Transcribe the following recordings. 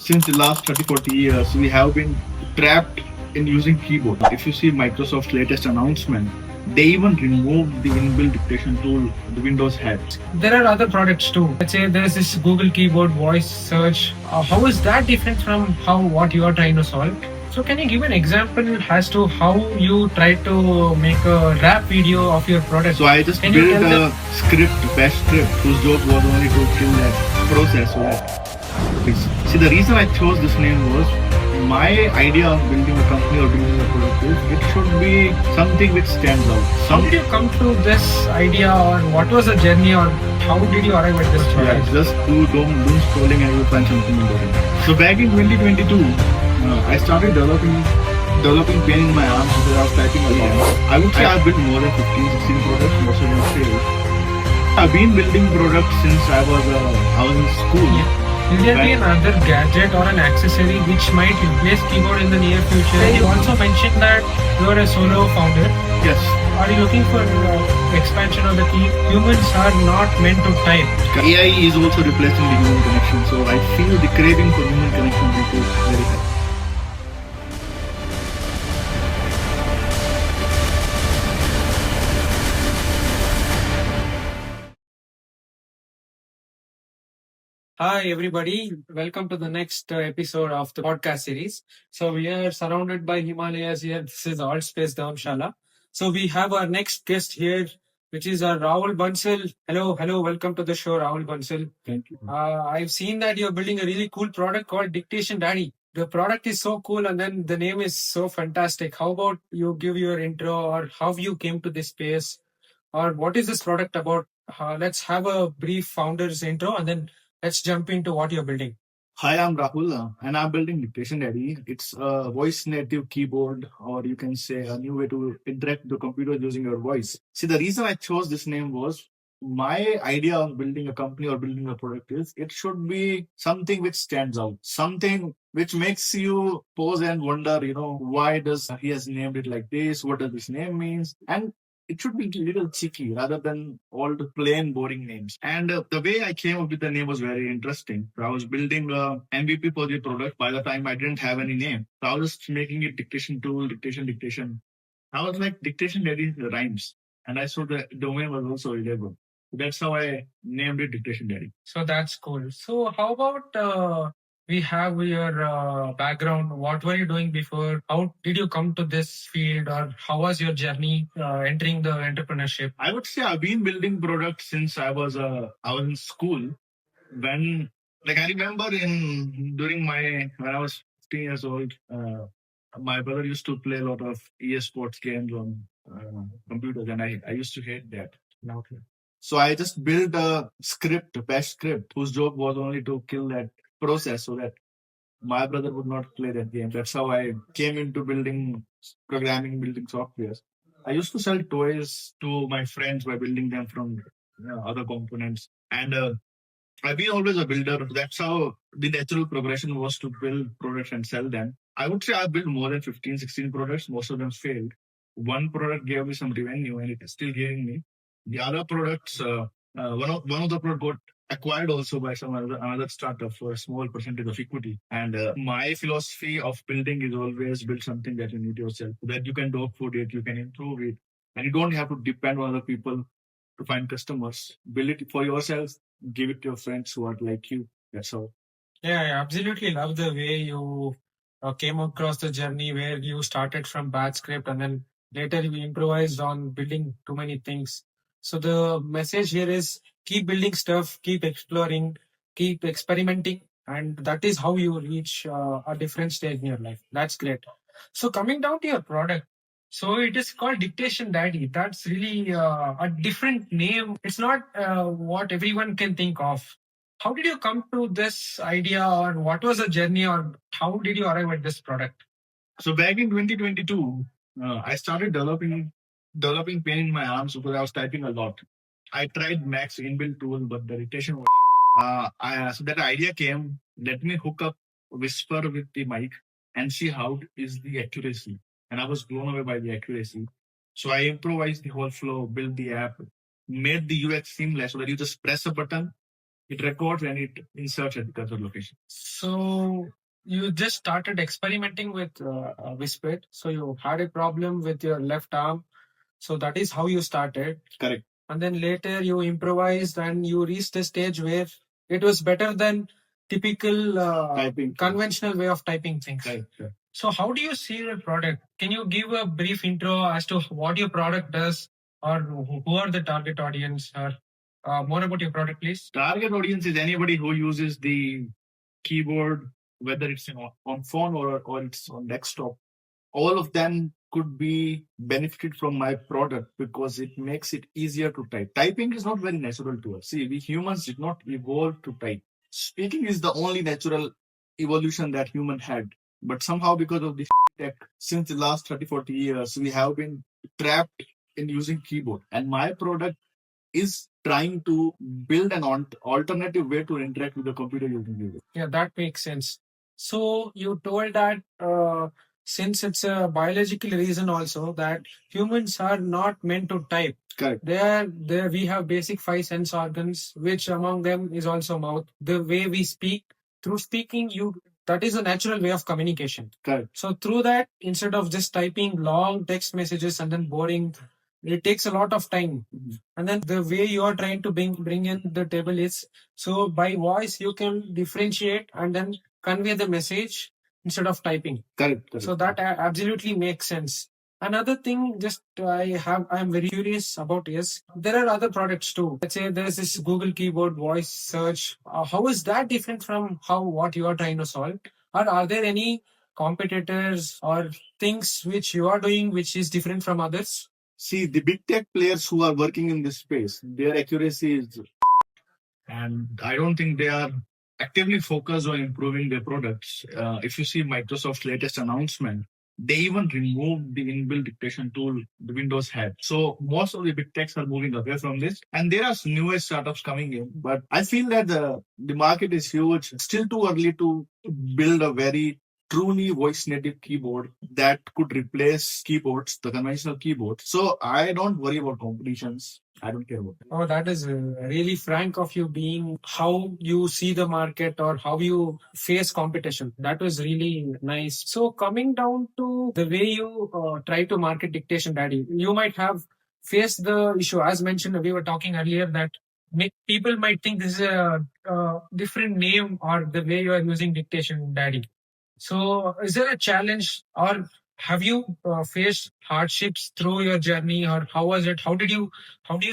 since the last 30 40 years, we have been trapped in using keyboard. If you see Microsoft's latest announcement, they even removed the inbuilt dictation tool the Windows had. There are other products too. Let's say there's this Google Keyboard voice search. How is that different from how what you are trying to solve? So can you give an example as to how you try to make a rap video of your product? So I just Can you built tell a script, bash script, whose job was only to kill that process. So that see, the reason I chose this name was my idea of building a company or building a product is it should be something which stands out. How did you come to this idea, or what was the journey, or how did you arrive at this Yeah, product? just do doom scrolling and you'll find something important. So back in 2022, I started developing pain in my arms because I was typing a lot. I would say I've built more than 15, 16 products, most of them failed. I've been building products since I was in school. Will there be another gadget or an accessory which might replace keyboard in the near future? You also mentioned that you are a solo founder. Yes. Are you looking for expansion of the team? Humans are not meant to type. AI is also replacing the human connection, so I feel the craving for human connection is very high. Hi, everybody. Welcome to the next episode of the podcast series. So, we are surrounded by Himalayas here. This is All Space Dharmshala. So, we have our next guest here, which is Rahul Bansal. Hello, welcome to the show, Rahul Bansal. Thank you. I've seen that you're building a really cool product called Dictation Daddy. The product is so cool, and then the name is so fantastic. How about you give your intro, or how you came to this space, or what is this product about? Let's have a brief founder's intro, and then let's jump into what you're building. Hi, I'm Rahul, and I'm building Dictation Daddy. It's a voice native keyboard, or you can say a new way to interact with the computer using your voice. See, the reason I chose this name was my idea of building a company or building a product is it should be something which stands out, something which makes you pause and wonder, why does he has named it like this? What does this name means? And it should be a little cheeky rather than all the plain boring names. And the way I came up with the name was very interesting. I was building a MVP for the product. By the time I didn't have any name, so I was just making it dictation tool, dictation. I was like dictation daddy rhymes, and I saw the domain was also available. That's how I named it Dictation Daddy. So that's cool. So how about we have your background? What were you doing before? How did you come to this field, or how was your journey entering the entrepreneurship? I would say I've been building products since I was in school. When I remember during when I was 15 years old, my brother used to play a lot of EA sports games on computers, and I used to hate that. Okay. So I just built a script, a bash script, whose job was only to kill that process so that my brother would not play that game. That's how I came into building programming, building softwares. I used to sell toys to my friends by building them from other components. And I've been always a builder. That's how the natural progression was to build products and sell them. I would say I built more than 15, 16 products. Most of them failed. One product gave me some revenue and it is still giving me. The other products, one of the products got acquired also by some another startup for a small percentage of equity. And my philosophy of building is always build something that you need yourself, that you can dog food it, you can improve it, and you don't have to depend on other people to find customers. Build it for yourself, give it to your friends who are like you. That's all. Yeah, I absolutely love the way you came across the journey where you started from bad script and then later you improvised on building too many things. So the message here is keep building stuff, keep exploring, keep experimenting, and that is how you reach a different stage in your life. That's great. So coming down to your product, so it is called Dictation Daddy. That's really a different name. It's not what everyone can think of. How did you come to this idea, or what was the journey, or how did you arrive at this product? So back in 2022, I started developing pain in my arms because I was typing a lot. I tried Max inbuilt tool, but the rotation was shit. So that idea came. Let me hook up Whisper with the mic and see how is the accuracy. And I was blown away by the accuracy. So I improvised the whole flow, built the app, made the UX seamless so that you just press a button It records and it inserts at the cursor location. So you just started experimenting with Whisper. So you had a problem with your left arm. So that is how you started. Correct. And then later you improvised and you reached a stage where it was better than typical Typing. conventional way of typing things. Correct. Correct. So how do you see your product? Can you give a brief intro as to what your product does, or who are the target audience, or more about your product, please? Target audience is anybody who uses the keyboard, whether it's on phone or it's on desktop. All of them could be benefited from my product because it makes it easier to type. Typing is not very natural to us. See, we humans did not evolve to type. Speaking is the only natural evolution that human had. But somehow because of this tech, since the last 30, 40 years, we have been trapped in using keyboard. And my product is trying to build an alternative way to interact with the computer using keyboard. Yeah, that makes sense. So you told that since it's a biological reason also that humans are not meant to type. Correct. There we have basic five sense organs, which among them is also mouth. The way we speak, through speaking, that is a natural way of communication. Correct. So through that, instead of just typing long text messages and then boring, it takes a lot of time. And then the way you are trying to bring in the table is so by voice you can differentiate and then convey the message instead of typing. Correct. So that absolutely makes sense. Another thing, just I'm very curious about is there are other products too. Let's say there's this Google keyboard voice search. How is that different from what you are trying to solve? Or are there any competitors or things which you are doing which is different from others? See, the big tech players who are working in this space, their accuracy is, and I don't think they are actively focused on improving their products. If you see Microsoft's latest announcement, they even removed the inbuilt dictation tool the Windows had. So most of the big techs are moving away from this, and there are newest startups coming in. But I feel that the market is huge. Still too early to build a very truly voice native keyboard that could replace keyboards, the conventional keyboard. So I don't worry about competitions. I don't care about that. Oh, that is really frank of you, being how you see the market or how you face competition. That was really nice. So coming down to the way you try to market Dictation Daddy, you might have faced the issue. As mentioned, we were talking earlier that people might think this is a different name or the way you are using Dictation Daddy. So is there a challenge, or have you faced hardships through your journey, or how was it? How do you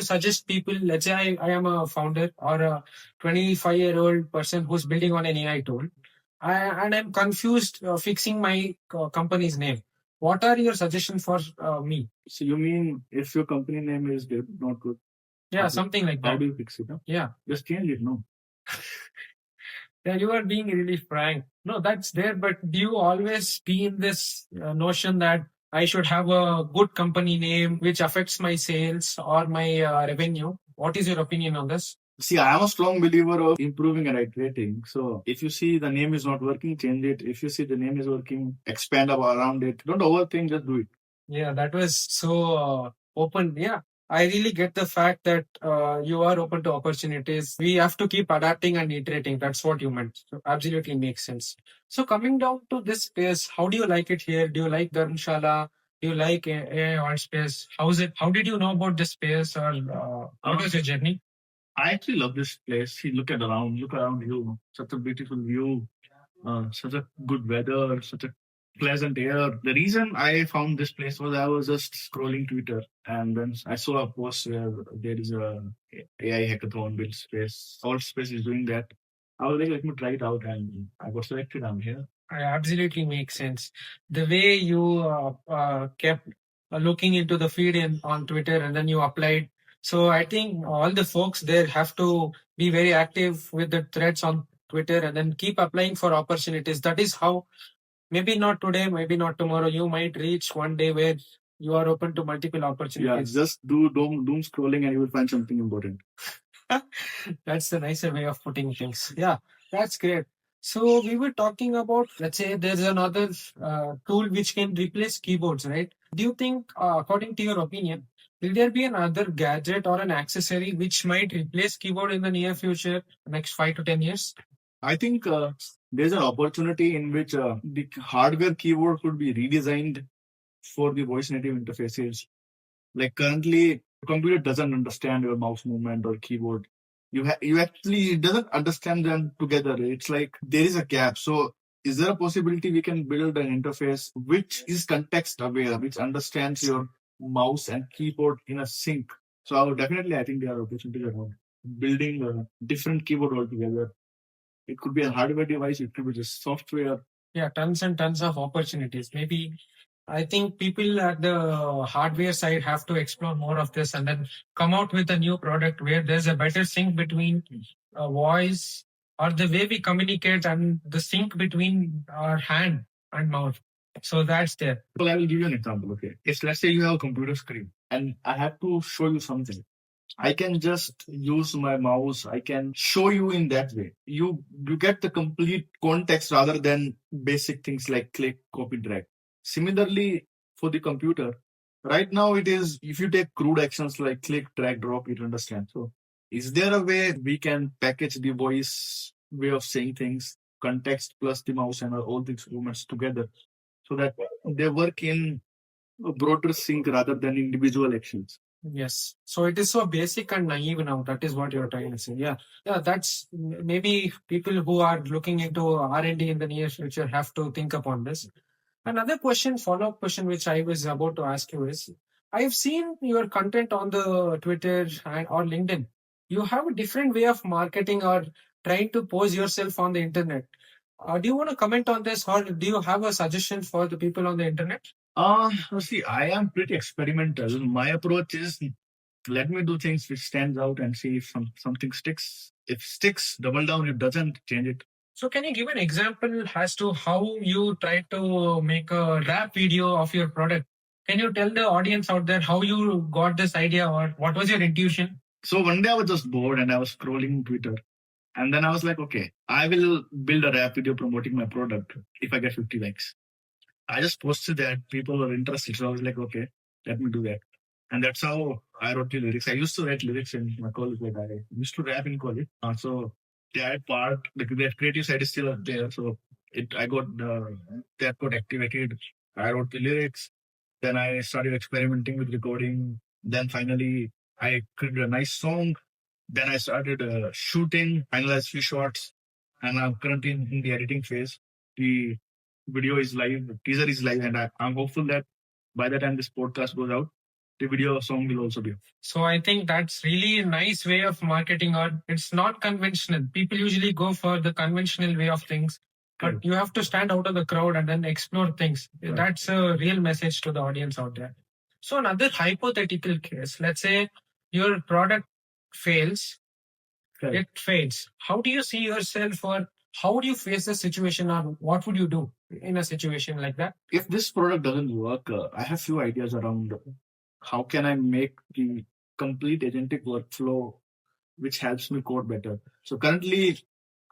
suggest people? Let's say I am a founder or a 25-year-old person who's building on an AI tool, and I'm confused fixing my company's name. What are your suggestions for me? So you mean if your company name is good, not good? Yeah, something like How that. do you fix it? Huh? Yeah. Just change it, no? Yeah, you are being really frank. No, that's there, but do you always be in this notion that I should have a good company name which affects my sales or my revenue? What is your opinion on this? See, I am a strong believer of improving and iterating. So if you see the name is not working, change it. If you see the name is working, expand around it. Don't overthink, just do it. Yeah, that was so open. Yeah, I really get the fact that you are open to opportunities. We have to keep adapting and iterating. That's what you meant. So absolutely makes sense. So coming down to this space, how do you like it here? Do you like Dharamshala? Do you like AI art space? How is it? How did you know about this space, or what was your journey? I actually love this place. See, look around you. Such a beautiful view, such a good weather, such a pleasant air. The reason I found this place was I was just scrolling Twitter and then I saw a post where there is a AI hackathon build space. All space is doing that. I was like, let me try it out, and I got selected. I'm here. Absolutely makes sense. The way you kept looking into the feed on Twitter and then you applied. So I think all the folks there have to be very active with the threads on Twitter and then keep applying for opportunities. That is how, maybe not today, maybe not tomorrow, you might reach one day where you are open to multiple opportunities. Yeah, just do doom scrolling and you will find something important. That's the nicer way of putting things. Yeah, that's great. So we were talking about, let's say there's another tool which can replace keyboards, right? Do you think, according to your opinion, Will there be another gadget or an accessory which might replace keyboard in the near future, next 5 to 10 years? I think there's an opportunity in which the hardware keyboard could be redesigned for the voice native interfaces. Like currently, the computer doesn't understand your mouse movement or keyboard. You actually it doesn't understand them together. It's like there is a gap. So is there a possibility we can build an interface which is context aware, which understands your mouse and keyboard in a sync? So definitely, I think there are opportunities around building a different keyboard altogether. It could be a hardware device. It could be just software. Yeah, tons and tons of opportunities. Maybe I think people at the hardware side have to explore more of this and then come out with a new product where there's a better sync between voice or the way we communicate and the sync between our hand and mouth. So that's there. Well, I will give you an example. Okay. If let's say you have a computer screen and I have to show you something. I can just use my mouse. I can show you in that way. You get the complete context rather than basic things like click, copy, drag. Similarly, for the computer, right now it is if you take crude actions like click, drag, drop, it understands. So, is there a way we can package the voice way of saying things, context plus the mouse and all these movements together, so that they work in a broader sync rather than individual actions? Yes. So it is so basic and naive now. That is what you're trying to say. Yeah. Yeah. That's maybe people who are looking into R&D in the near future have to think upon this. Another question, follow-up question, which I was about to ask you is, I've seen your content on the Twitter and or LinkedIn. You have a different way of marketing or trying to pose yourself on the internet. Do you want to comment on this, or do you have a suggestion for the people on the internet? See, I am pretty experimental. My approach is let me do things which stands out and see if something sticks. If sticks, double down. If doesn't, change it. So can you give an example as to how you try to make a rap video of your product? Can you tell the audience out there how you got this idea or what was your intuition? So one day I was just bored and I was scrolling Twitter. And then I was like, okay, I will build a rap video promoting my product if I get 50 likes. I just posted that. People were interested. So I was like, okay, let me do that. And that's how I wrote the lyrics. I used to write lyrics in my college. Like I used to rap in college. So that part, the creative side is still up there. So I got that got activated. I wrote the lyrics. Then I started experimenting with recording. Then finally, I created a nice song. Then I started shooting, finalized few shots, and I'm currently in the editing phase. The video is live, the teaser is live, and I'm hopeful that by the time this podcast goes out, the video song will also be. So I think that's really a nice way of marketing, or it's not conventional. People usually go for the conventional way of things, but you have to stand out of the crowd and then explore things. Right. That's a real message to the audience out there. So another hypothetical case, let's say your product fails, it fades. How do you see yourself, or how would you face the situation, or what would you do in a situation like that? If this product doesn't work, I have few ideas around how can I make the complete agentic workflow which helps me code better. So currently,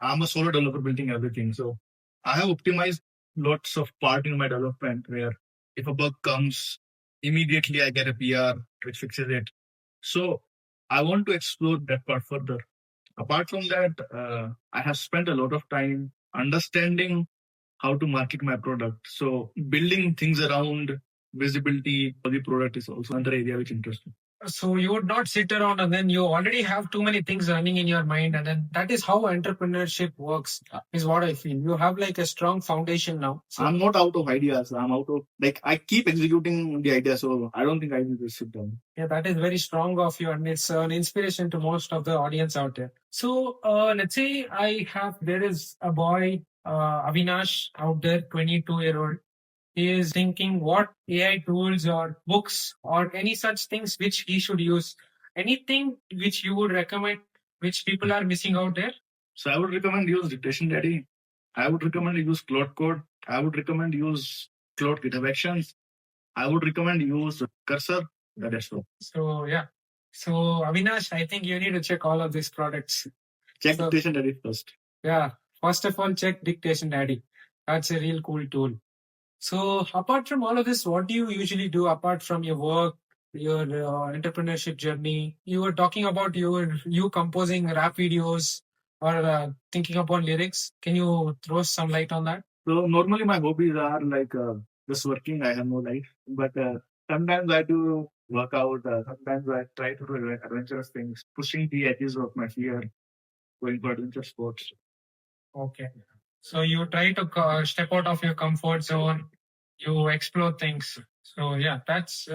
I'm a solo developer building everything. So I have optimized lots of part in my development where if a bug comes, immediately I get a PR which fixes it. So I want to explore that part further. Apart from that, I have spent a lot of time understanding how to market my product. So building things around visibility for the product is also another area which interests me. So you would not sit around and then you already have too many things running in your mind, and then that is how entrepreneurship works, is what I feel. You have like a strong foundation now. So I'm not out of ideas. I'm out of I keep executing the idea, so I don't think I need to sit down. Yeah, that is very strong of you, and it's an inspiration to most of the audience out there. So let's say there is a boy, Avinash out there, 22-year-old. He is thinking what AI tools or books or any such things which he should use. Anything which you would recommend which people are missing out there? So I would recommend use Dictation Daddy. I would recommend use Cloud Code. I would recommend use Cloud GitHub Actions. I would recommend use Cursor. That is so. So yeah. So Avinash, I think you need to check all of these products. Check Dictation Daddy first. Yeah. First of all, check Dictation Daddy. That's a real cool tool. So apart from all of this, what do you usually do apart from your work? your entrepreneurship journey. You were talking about you composing rap videos or thinking upon lyrics. Can you throw some light on that? So normally my hobbies are like just working. I have no life, but sometimes I do work out. Sometimes I try to do adventurous things, pushing the edges of my fear, going for adventure sports. Okay. So you try to step out of your comfort zone. You explore things. So yeah, that's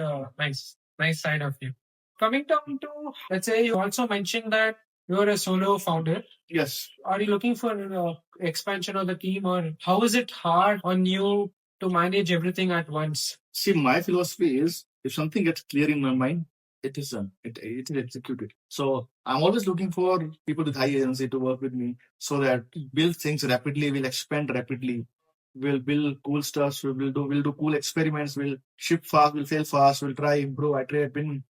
nice side of you. Coming down to, let's say, you also mentioned that you're a solo founder. Yes. Are you looking for expansion of the team, or how is it hard on you to manage everything at once? See, my philosophy is if something gets clear in my mind, it is done. It is executed. So I'm always looking for people with high agency to work with me so that build things rapidly, will expand rapidly. We'll build cool stuff. We'll do cool experiments. We'll ship fast. We'll fail fast. We'll try, improve, iterate, win,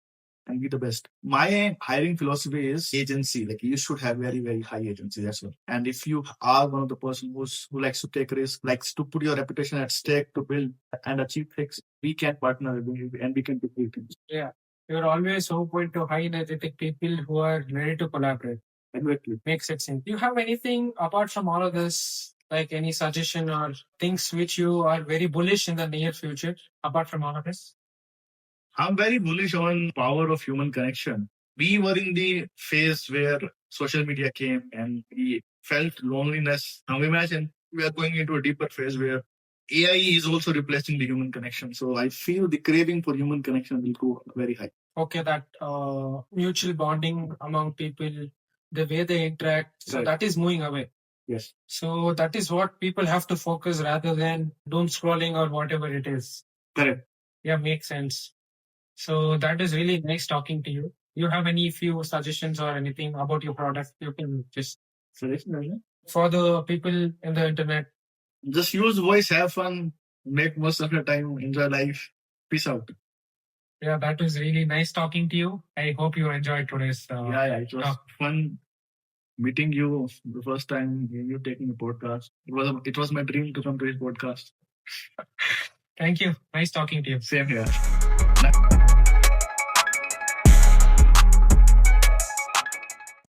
and be the best. My hiring philosophy is agency. Like you should have very, very high agency. That's all. And if you are one of the person who likes to take risk, likes to put your reputation at stake to build and achieve things, we can partner with you and we can do great things. Yeah. You're always open to high energetic people who are ready to collaborate. Exactly. Makes it simple. Do you have anything apart from all of this, like any suggestion or things which you are very bullish in the near future, apart from all of this? I'm very bullish on power of human connection. We were in the phase where social media came and we felt loneliness. Now imagine we are going into a deeper phase where AI is also replacing the human connection. So I feel the craving for human connection will go very high. Okay, that mutual bonding among people, the way they interact, so Right. that is moving away. Yes. So that is what people have to focus rather than doom scrolling or whatever it is. Correct. Yeah, makes sense. So that is really nice talking to you. You have any few suggestions or anything about your product? You can just Suggestion? for the people in the internet. Just use voice, have fun, make most of your time, enjoy life. Peace out. Yeah, that was really nice talking to you. I hope you enjoyed today's. Yeah, it was talk. fun meeting you the first time you taking a podcast. It was my dream to come to this podcast. Thank you. Nice talking to you. Same here.